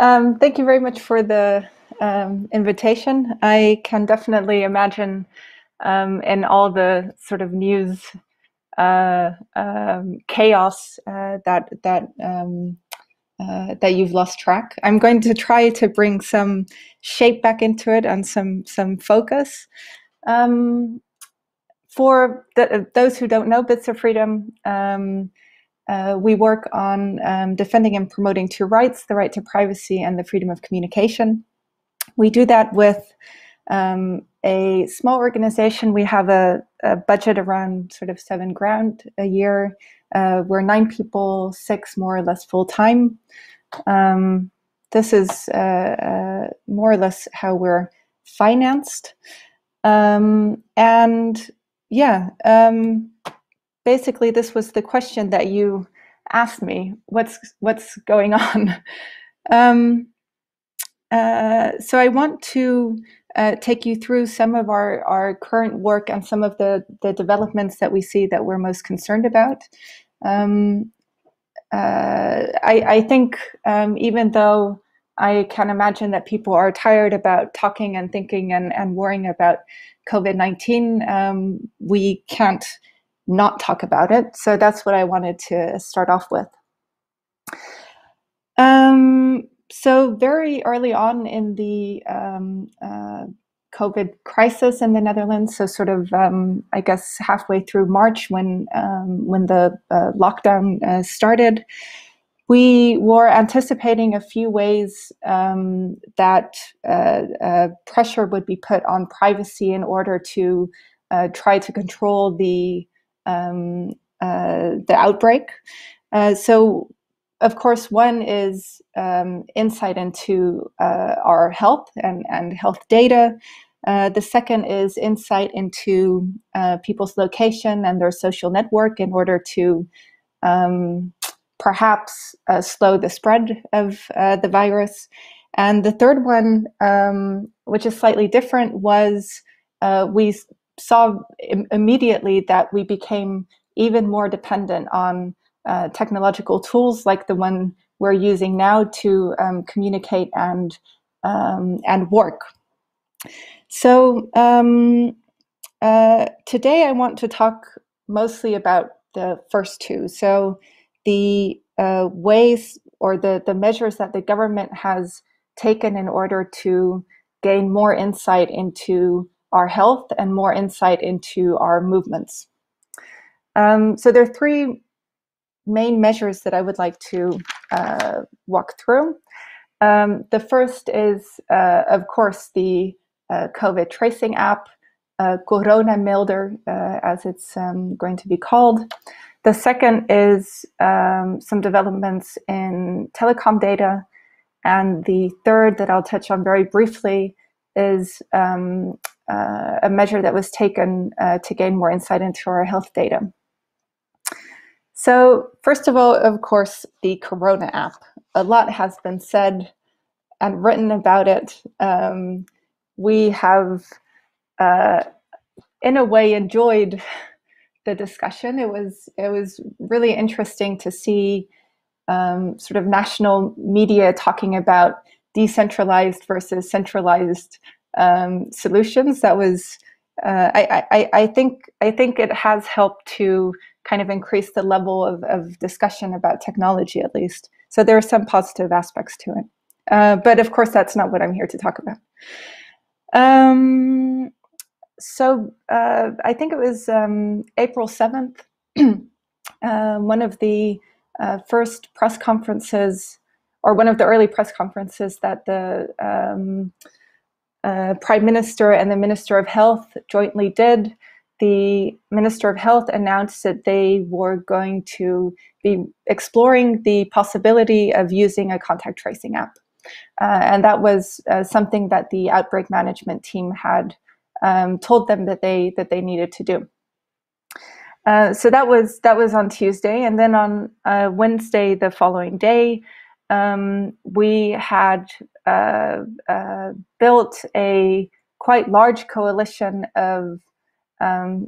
Thank you very much for the invitation. I can definitely imagine in all the sort of news chaos that you've lost track. I'm going to try to bring some shape back into it and some focus. For those who don't know Bits of Freedom, we work on defending and promoting two rights, the right to privacy and the freedom of communication. We do that with a small organization. We have a budget around sort of $7,000 a year. We're 9 people, 6 more or less full-time. This is more or less how we're financed. Basically, this was the question that you asked me. What's going on? So I want to take you through some of our current work and some of the developments that we see that we're most concerned about. I think even though I can imagine that people are tired about talking and thinking and worrying about COVID-19, we can't not talk about it. So that's what I wanted to start off with. So very early on in the COVID crisis in the Netherlands, so sort of I guess halfway through March when the lockdown started, we were anticipating a few ways that pressure would be put on privacy in order to try to control the outbreak. So, of course, one is insight into our health and health data. The second is insight into people's location and their social network in order to perhaps slow the spread of the virus. And the third one, which is slightly different, was we saw immediately that we became even more dependent on technological tools like the one we're using now to communicate and work. So today I want to talk mostly about the first two. So the ways or the measures that the government has taken in order to gain more insight into our health and more insight into our movements. So there are 3 main measures that I would like to walk through. The first is, of course, the COVID tracing app, Corona Melder, as it's going to be called. The second is some developments in telecom data. And the third that I'll touch on very briefly is a measure that was taken to gain more insight into our health data. So first of all, of course, the Corona app. A lot has been said and written about it. We have, in a way, enjoyed the discussion. It was really interesting to see sort of national media talking about decentralized versus centralized solutions. That was, I think it has helped to kind of increase the level of discussion about technology, at least. So there are some positive aspects to it. But of course, that's not what I'm here to talk about. So I think it was April 7th, one of the first press conferences, or one of the early press conferences that the Prime Minister and the Minister of Health jointly did. The Minister of Health announced that they were going to be exploring the possibility of using a contact tracing app. And that was something that the outbreak management team had told them that they needed to do. So that was on Tuesday, and then on Wednesday, the following day, we had built a quite large coalition of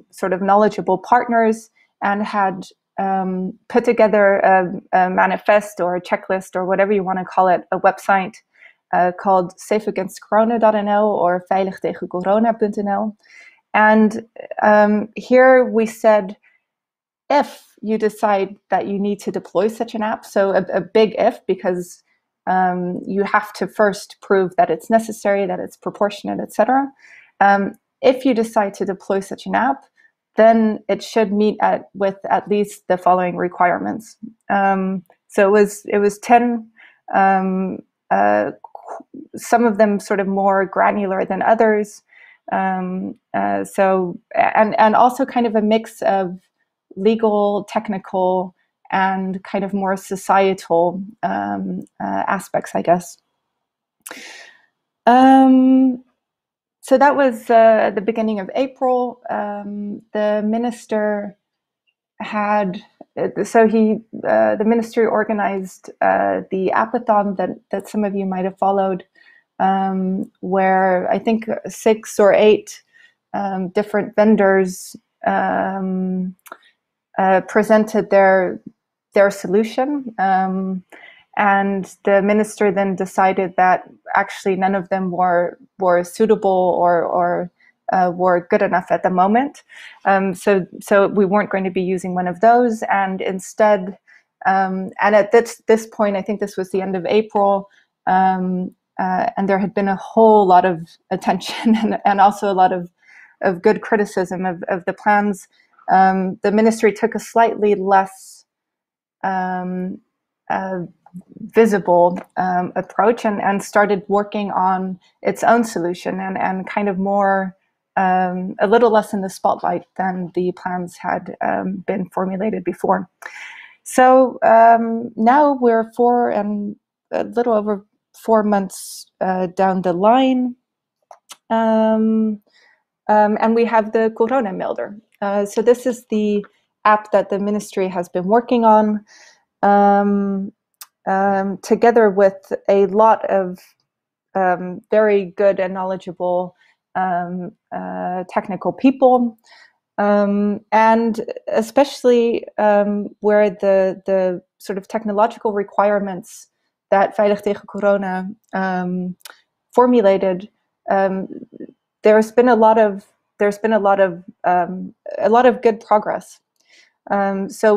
sort of knowledgeable partners, and had put together a manifest or a checklist or whatever you want to call it, a website called safeagainstcorona.nl or veiligtegencorona.nl. And here we said, if you decide that you need to deploy such an app, so a big if, because you have to first prove that it's necessary, that it's proportionate, etc. If you decide to deploy such an app, then it should meet with at least the following requirements. So it was 10, some of them sort of more granular than others. So and also kind of a mix of legal, technical, and kind of more societal aspects, I guess. So that was the beginning of April. The minister had, the ministry organized the appathon that some of you might have followed, where I think 6 or 8 different vendors presented their solution, and the minister then decided that actually none of them were suitable or were good enough at the moment. So we weren't going to be using one of those, and instead, and at this point, I think this was the end of April, and there had been a whole lot of attention and also a lot of good criticism of the plans. The ministry took a slightly less visible approach and started working on its own solution and kind of more, a little less in the spotlight than the plans had been formulated before. So now we're a little over 4 months down the line, and we have the Corona Melder. So this is the app that the ministry has been working on, together with a lot of very good and knowledgeable technical people, and especially where the sort of technological requirements that Veilig tegen Corona formulated, there's been a lot of good progress. So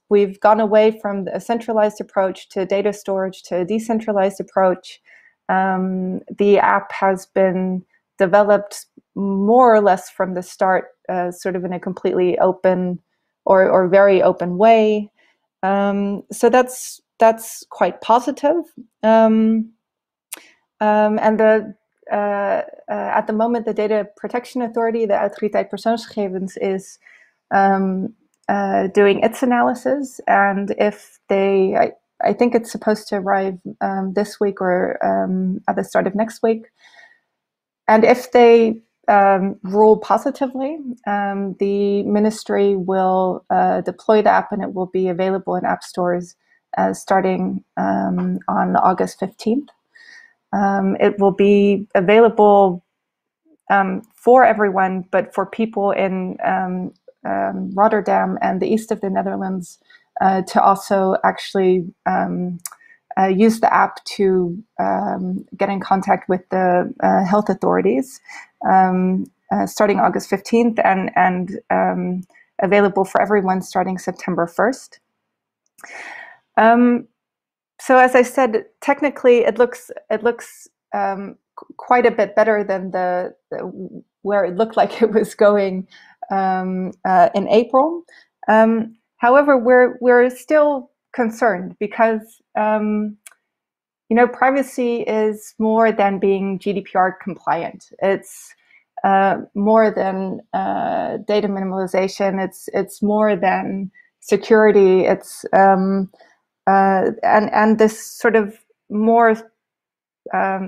we've gone away from a centralized approach to data storage to a decentralized approach. The app has been developed more or less from the start, sort of in a completely open or very open way. So that's quite positive. And at the moment, the Data Protection Authority, the Autoriteit Persoonsgegevens, is doing its analysis, and if I think it's supposed to arrive this week or at the start of next week, and if they rule positively, the ministry will deploy the app, and it will be available in app stores starting on August 15th. It will be available for everyone, but for people in Rotterdam and the east of the Netherlands to also actually use the app to get in contact with the health authorities, starting August 15th, and available for everyone starting September 1st. So as I said, technically it looks quite a bit better than where it looked like it was going in April. However, we're still concerned because privacy is more than being GDPR compliant. It's more than data minimalization. It's more than security. It's and this sort of more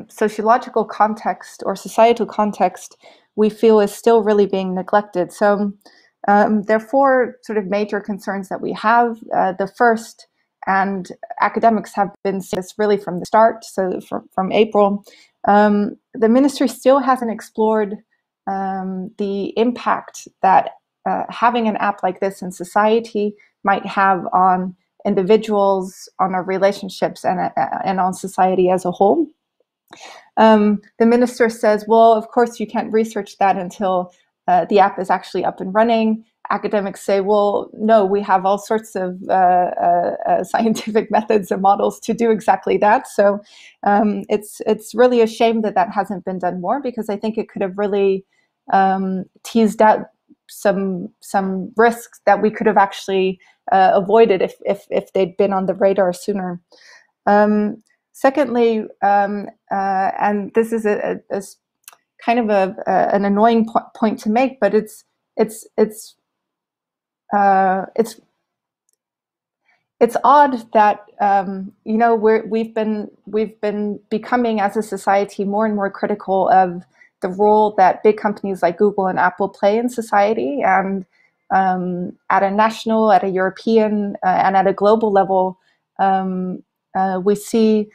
sociological context or societal context, we feel is still really being neglected. So there are 4 sort of major concerns that we have. The first, and academics have been saying this really from the start, so from April, the ministry still hasn't explored the impact that having an app like this in society, might have on individuals, on our relationships, and on society as a whole. The minister says, well, of course you can't research that until the app is actually up and running. Academics say, well, no, we have all sorts of scientific methods and models to do exactly that. So it's really a shame that that hasn't been done more, because I think it could have really teased out some risks that we could have actually avoided if they'd been on the radar sooner. Secondly, and this is a kind of an annoying point to make, but it's odd that we've been becoming as a society more and more critical of the role that big companies like Google and Apple play in society, and at a national, at a European, and at a global level, we see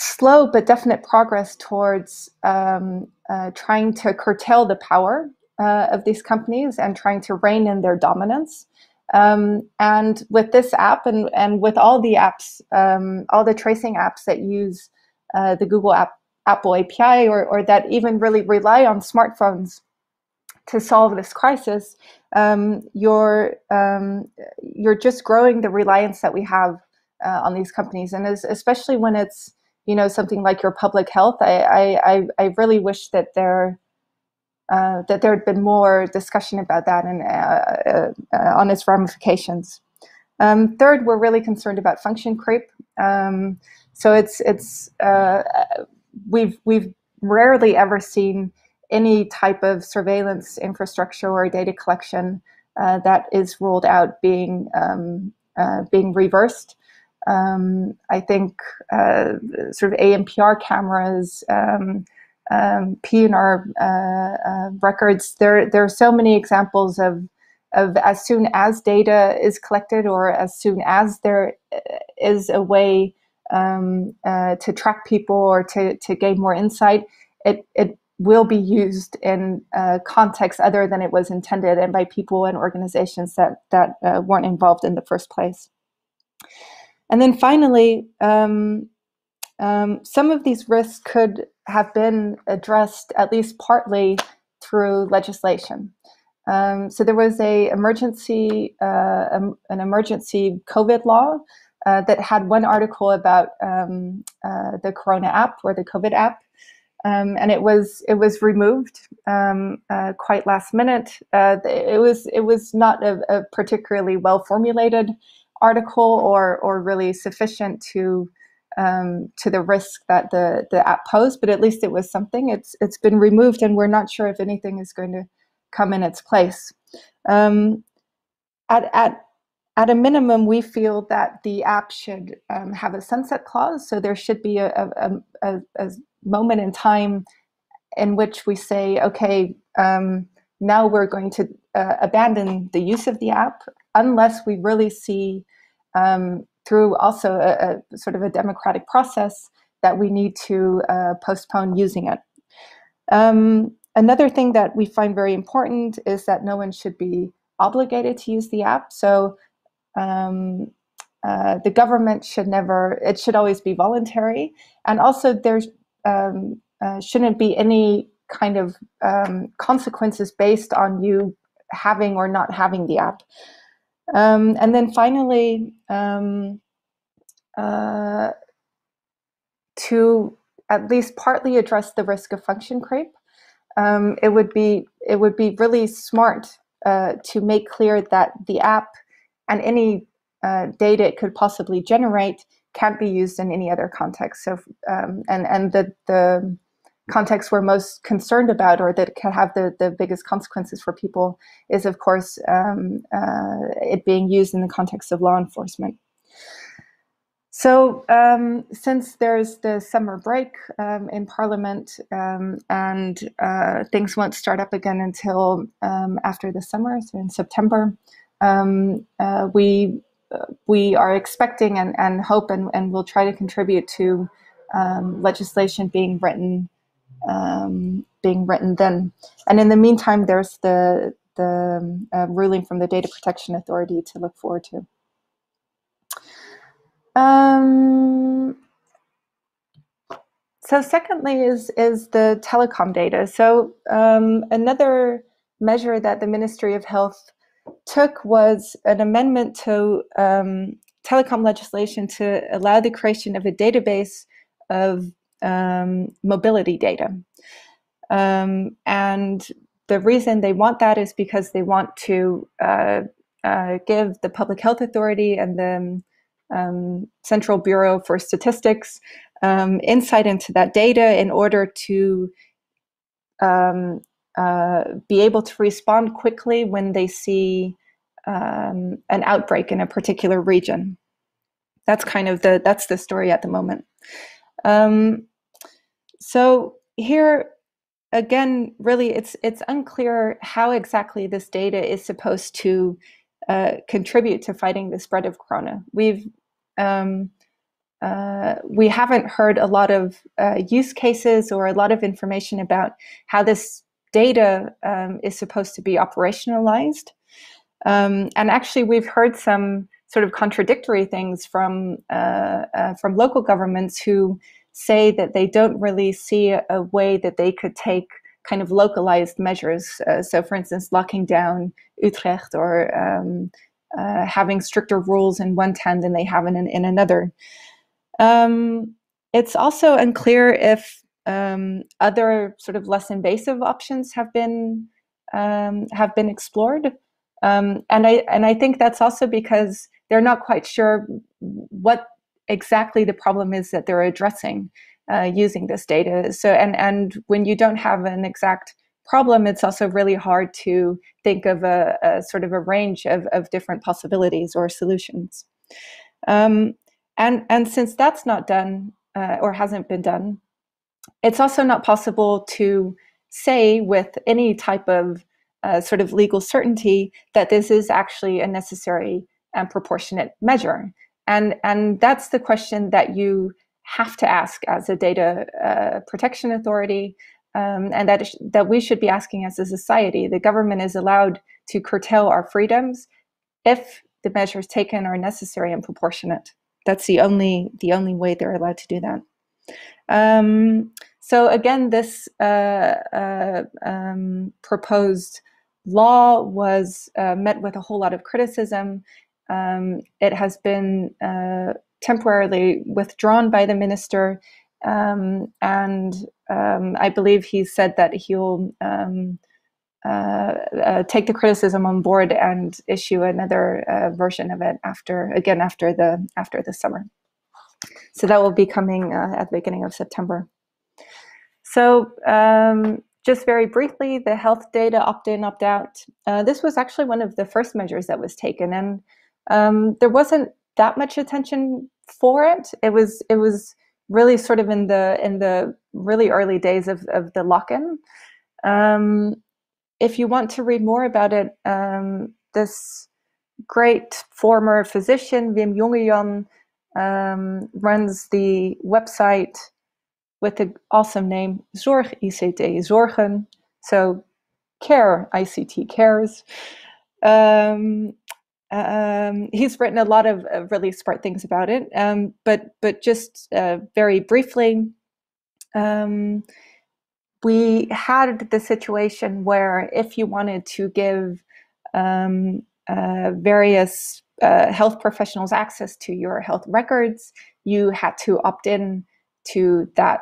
slow but definite progress towards trying to curtail the power of these companies and trying to rein in their dominance. And with this app, and with all the apps, all the tracing apps that use the Google Apple API, or that even really rely on smartphones to solve this crisis, you're just growing the reliance that we have on these companies, and especially when it's something like your public health. I really wish that there had been more discussion about that and on its ramifications. Third, we're really concerned about function creep. So we've rarely ever seen any type of surveillance infrastructure or data collection that is ruled out being reversed. I think sort of ANPR cameras, PNR records. There are so many examples of as soon as data is collected, or as soon as there is a way to track people or to gain more insight, it will be used in context other than it was intended, and by people and organizations that weren't involved in the first place. And then finally, some of these risks could have been addressed at least partly through legislation. So there was an emergency COVID law that had one article about the Corona app, or the COVID app, and it was removed quite last minute. It was not a particularly well formulated article, or really sufficient to the risk that the app posed, but at least it was something. It's been removed, and we're not sure if anything is going to come in its place. At a minimum, we feel that the app should have a sunset clause. So there should be a moment in time in which we say, okay, now we're going to abandon the use of the app, unless we really see through also a sort of a democratic process that we need to postpone using it. Another thing that we find very important is that no one should be obligated to use the app. So the government it should always be voluntary. And also there shouldn't be any kind of consequences based on you having or not having the app. And then finally, to at least partly address the risk of function creep, it would be really smart to make clear that the app and any data it could possibly generate can't be used in any other context. So, and the context we're most concerned about, or that can have the biggest consequences for people, is of course it being used in the context of law enforcement. So since there's the summer break in Parliament, and things won't start up again until after the summer, so in September, we are expecting and hope and will try to contribute to legislation being written then. And in the meantime, there's the the ruling from the Data Protection Authority to look forward to. So secondly is the telecom data. So another measure that the Ministry of Health took was an amendment to telecom legislation to allow the creation of a database of mobility data. And the reason they want that is because they want to give the Public Health Authority and the Central Bureau for Statistics insight into that data in order to be able to respond quickly when they see an outbreak in a particular region. That's kind of that's the story at the moment. So here again, really, it's unclear how exactly this data is supposed to contribute to fighting the spread of corona. We haven't heard a lot of use cases or a lot of information about how this data is supposed to be operationalized. And actually, we've heard some sort of contradictory things from local governments who say that they don't really see a way that they could take kind of localized measures. So, for instance, locking down Utrecht or having stricter rules in one town than they have in another. It's also unclear if other sort of less invasive options have been explored. And I think that's also because they're not quite sure what exactly the problem is that they're addressing using this data. So and when you don't have an exact problem, it's also really hard to think of a sort of a range of different possibilities or solutions. And since that's not done or hasn't been done, it's also not possible to say with any type of sort of legal certainty that this is actually a necessary and proportionate measure. And that's the question that you have to ask as a data protection authority, and that we should be asking as a society. The government is allowed to curtail our freedoms if the measures taken are necessary and proportionate. That's the only way they're allowed to do that. So again, this proposed law was met with a whole lot of criticism. It has been temporarily withdrawn by the minister, and I believe he said that he'll take the criticism on board and issue another version of it after the summer. So that will be coming at the beginning of September. So just very briefly, the health data opt-in, opt-out. This was actually one of the first measures that was taken, and there wasn't that much attention for it. It was really sort of in the really early days of the lock-in. If you want to read more about it, this great former physician, Wim Jongejan, runs the website with the awesome name Zorg ICT Zorgen, so care ICT cares. He's written a lot of really smart things about it, but just very briefly, we had the situation where if you wanted to give various health professionals access to your health records, you had to opt in to that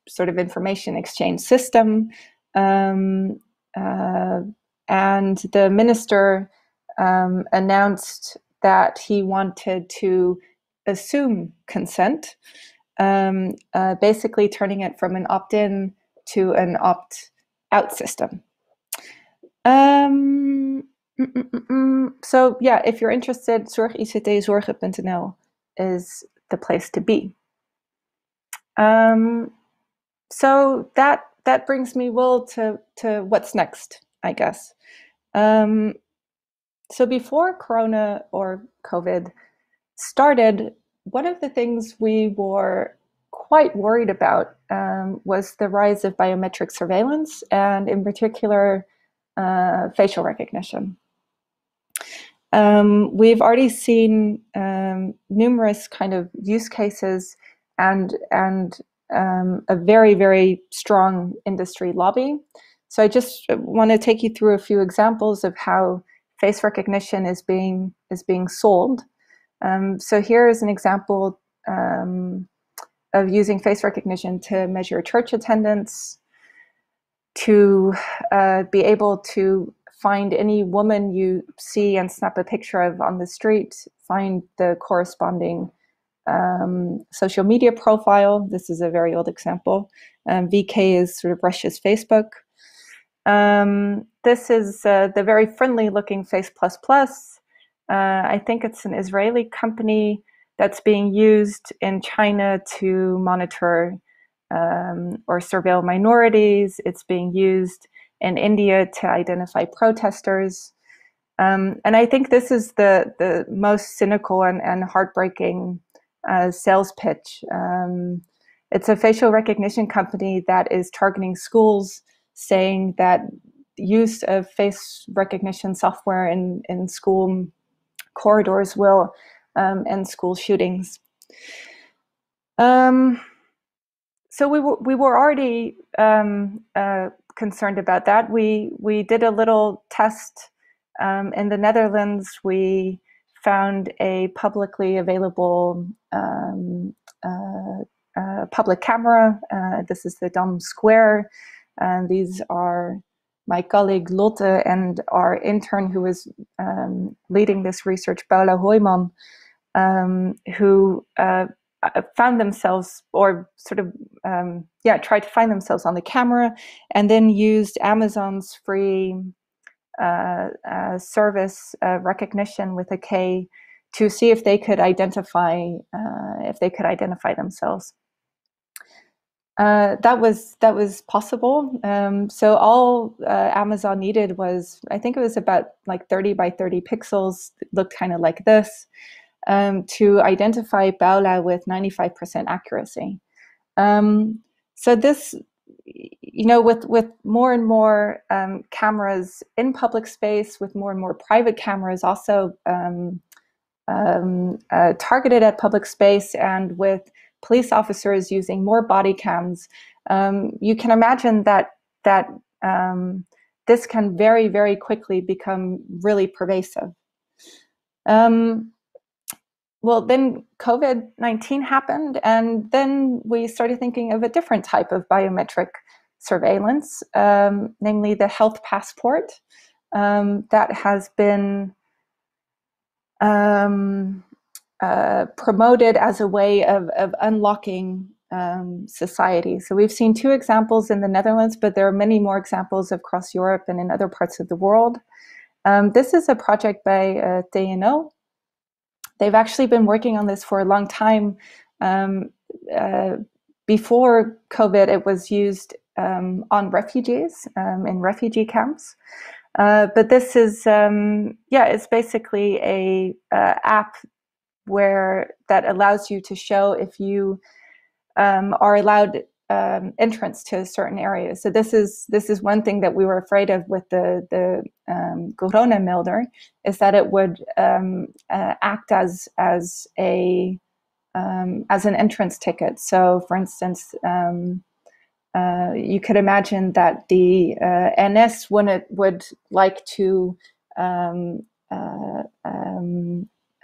sort of information exchange system. And the minister announced that he wanted to assume consent, basically turning it from an opt-in to an opt-out system. So yeah, if you're interested, zorgictzorgen.nl is the place to be. So that brings me, Will, to what's next, I guess. So before Corona or COVID started, one of the things we were quite worried about was the rise of biometric surveillance, and in particular, facial recognition. We've already seen numerous kind of use cases and a very, very strong industry lobby. So I just want to take you through a few examples of how face recognition is being sold. So here is an example of using face recognition to measure church attendance, to be able to find any woman you see and snap a picture of on the street, find the corresponding social media profile. This is a very old example. VK is sort of Russia's Facebook. This is the very friendly looking Face++. I think it's an Israeli company that's being used in China to monitor or surveil minorities. It's being used in India to identify protesters. And I think this is the most cynical and heartbreaking sales pitch. It's a facial recognition company that is targeting schools, saying that use of face recognition software in school corridors will end school shootings. So we were already concerned about that. We did a little test in the Netherlands. We found a publicly available public camera. This is the Dam Square. And these are my colleague Lotte and our intern who is leading this research, Paula Hoijman, who found themselves, or sort of, tried to find themselves on the camera, and then used Amazon's free service recognition with a K to see if they could identify themselves. That was possible. So all Amazon needed was, I think it was about like 30 by 30 pixels. It looked kind of like this. To identify Paula with 95% accuracy. So this, with more and more cameras in public space, with more and more private cameras also targeted at public space, and with police officers using more body cams, you can imagine that this can very, very quickly become really pervasive. Well, then COVID-19 happened, and then we started thinking of a different type of biometric surveillance, namely the health passport, that has been promoted as a way of unlocking society. So we've seen two examples in the Netherlands, but there are many more examples across Europe and in other parts of the world. This is a project by TNO. They've actually been working on this for a long time. Before COVID, it was used on refugees in refugee camps. But this is, it's basically a app that allows you to show if you are allowed entrance to certain areas. So this is one thing that we were afraid of with the Corona Melder, is that it would act as an entrance ticket. So, for instance, you could imagine that the NS would like to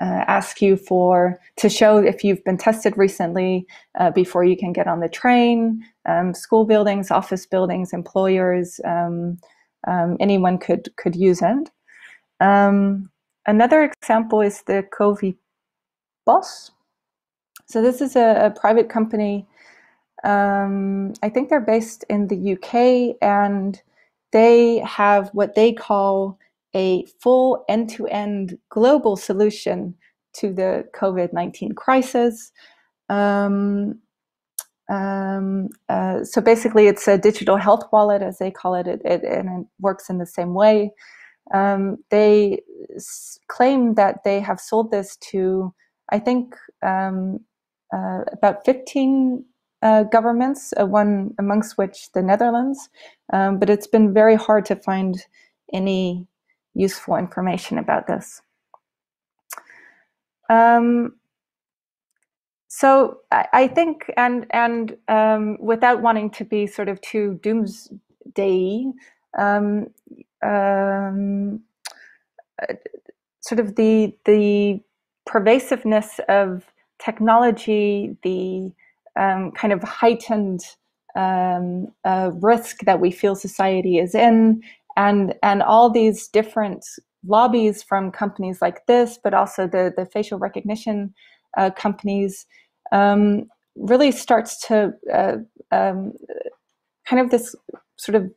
ask you to show if you've been tested recently before you can get on the train. School buildings, office buildings, employers, anyone could use it. Another example is the Covi Bos. So this is a private company. I think they're based in the UK, and they have what they call a full end-to-end global solution to the COVID-19 crisis. So basically, it's a digital health wallet, as they call it, and it works in the same way. They claim that they have sold this to, I think, about 15 governments, one amongst which the Netherlands, but it's been very hard to find any useful information about this. So I think, and without wanting to be sort of too doomsday, sort of the pervasiveness of technology, the kind of heightened risk that we feel society is in, and all these different lobbies from companies like this, but also the facial recognition companies, really starts to kind of this sort of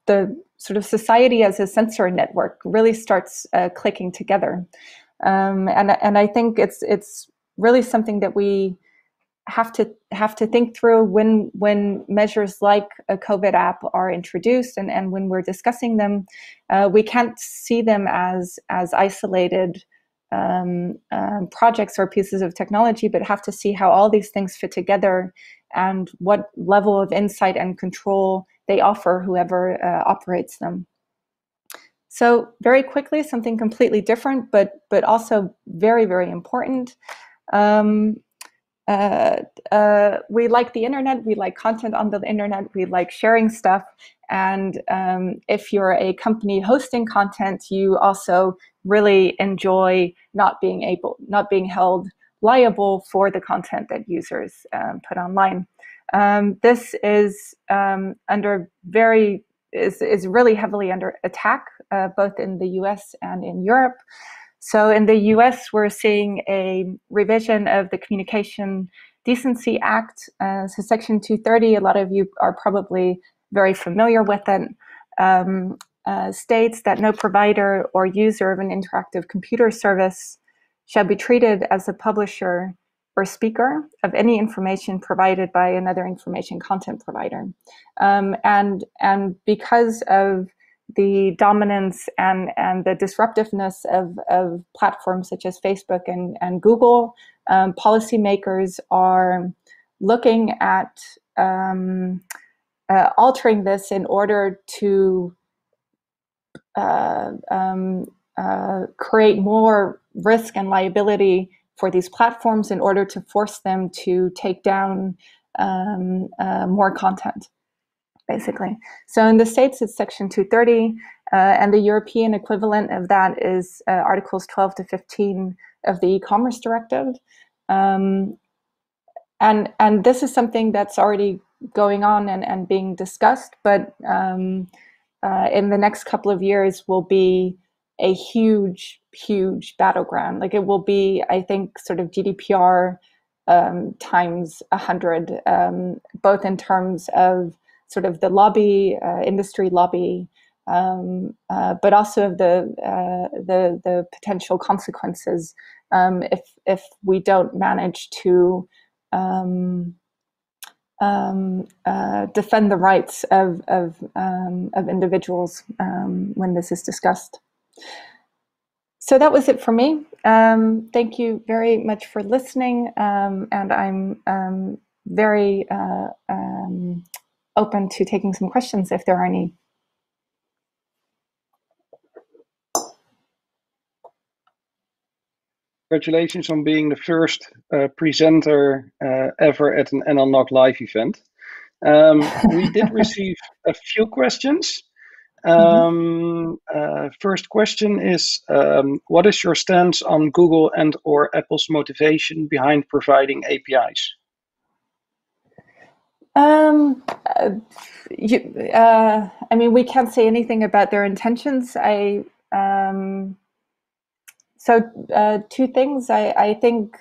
the sort of society as a sensor network really starts clicking together, and I think it's really something that we have to think through when measures like a COVID app are introduced, and when we're discussing them, we can't see them as isolated projects or pieces of technology, but have to see how all these things fit together and what level of insight and control they offer whoever operates them. So very quickly, something completely different, but also very, very important. We like the internet, we like content on the internet, we like sharing stuff. And if you're a company hosting content, you also really enjoy not being held liable for the content that users put online. This is is really heavily under attack, both in the US and in Europe. So in the US, we're seeing a revision of the Communication Decency Act. So Section 230, a lot of you are probably very familiar with it, states that no provider or user of an interactive computer service shall be treated as a publisher or speaker of any information provided by another information content provider. And because of the dominance and the disruptiveness of platforms such as Facebook and Google, policymakers are looking at altering this in order to create more risk and liability for these platforms in order to force them to take down more content, basically. So in the States, it's Section 230, and the European equivalent of that is Articles 12 to 15 of the e-commerce directive. And this is something that's already going on and being discussed, but in the next couple of years will be a huge battleground. Like, it will be, I think, sort of GDPR times 100, both in terms of sort of the lobby, industry lobby, but also of the potential consequences if we don't manage to defend the rights of individuals when this is discussed. So that was it for me. Thank you very much for listening, and I'm very open to taking some questions if there are any. Congratulations on being the first presenter ever at an NLNOG live event. We did receive a few questions. First question is, what is your stance on Google and/or Apple's motivation behind providing APIs? I mean, we can't say anything about their intentions. Two things. I think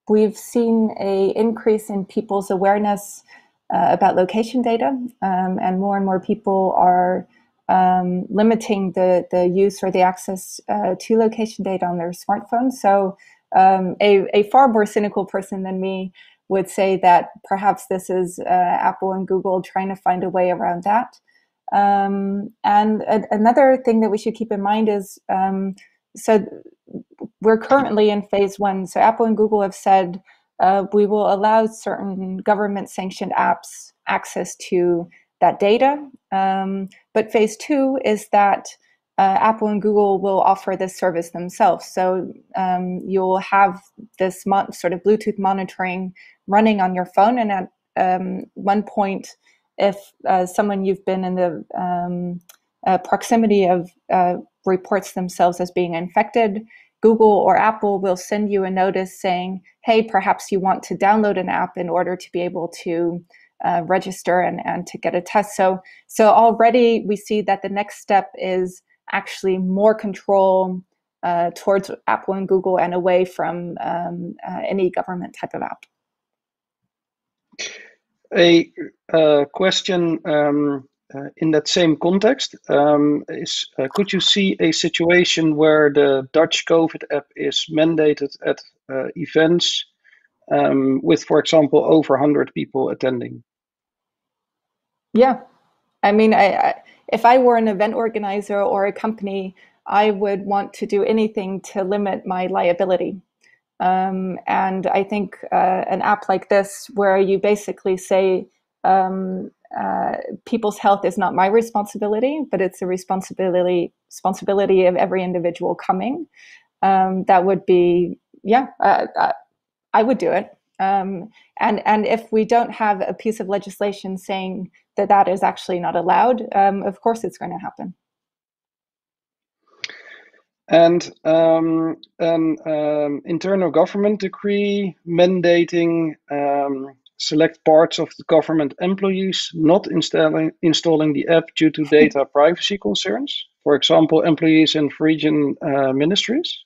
we've seen an increase in people's awareness about location data, and more people are limiting the use or the access to location data on their smartphones. So a far more cynical person than me would say that perhaps this is Apple and Google trying to find a way around that. And another thing that we should keep in mind is, so we're currently in phase 1. So Apple and Google have said we will allow certain government-sanctioned apps access to that data. But phase 2 is that Apple and Google will offer this service themselves. So you'll have this sort of Bluetooth monitoring running on your phone. And at one point, if someone you've been in the proximity of reports themselves as being infected, Google or Apple will send you a notice saying, hey, perhaps you want to download an app in order to be able to register and to get a test. So already we see that the next step is actually more control towards Apple and Google and away from any government type of app. A question in that same context is, could you see a situation where the Dutch COVID app is mandated at events with, for example, over 100 people attending? Yeah. I mean, if I were an event organizer or a company, I would want to do anything to limit my liability. And I think an app like this, where you basically say people's health is not my responsibility, but it's a responsibility of every individual coming, that would be, yeah, I would do it. And if we don't have a piece of legislation saying that that is actually not allowed, of course it's going to happen. And an internal government decree mandating select parts of the government employees not installing the app due to data privacy concerns. For example, employees in region ministries.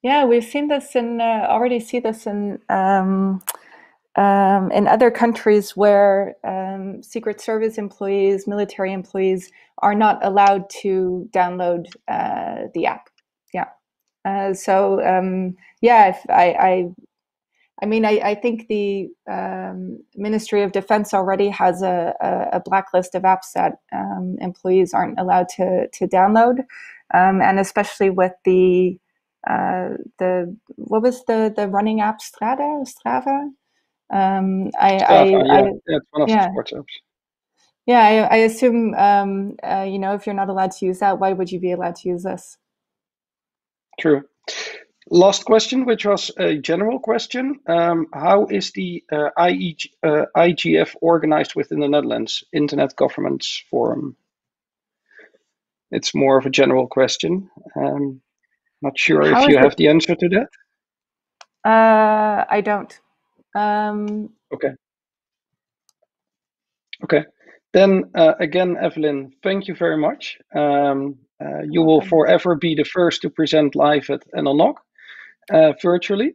Yeah, we've seen this already see this in other countries where Secret Service employees, military employees are not allowed to download the app. Yeah. Yeah, I think the Ministry of Defense already has a blacklist of apps that employees aren't allowed to download, and especially with the what was the running app, Strava? Strava, it's one of the sports apps. Yeah, I assume if you're not allowed to use that, why would you be allowed to use this? True. Last question, which was a general question. How is the IGF organized within the Netherlands, Internet Governance Forum? It's more of a general question. Not sure if you have the answer to that. I don't. Okay. Okay. Then again, Evelyn, thank you very much. You will forever be the first to present live at NLNOG virtually.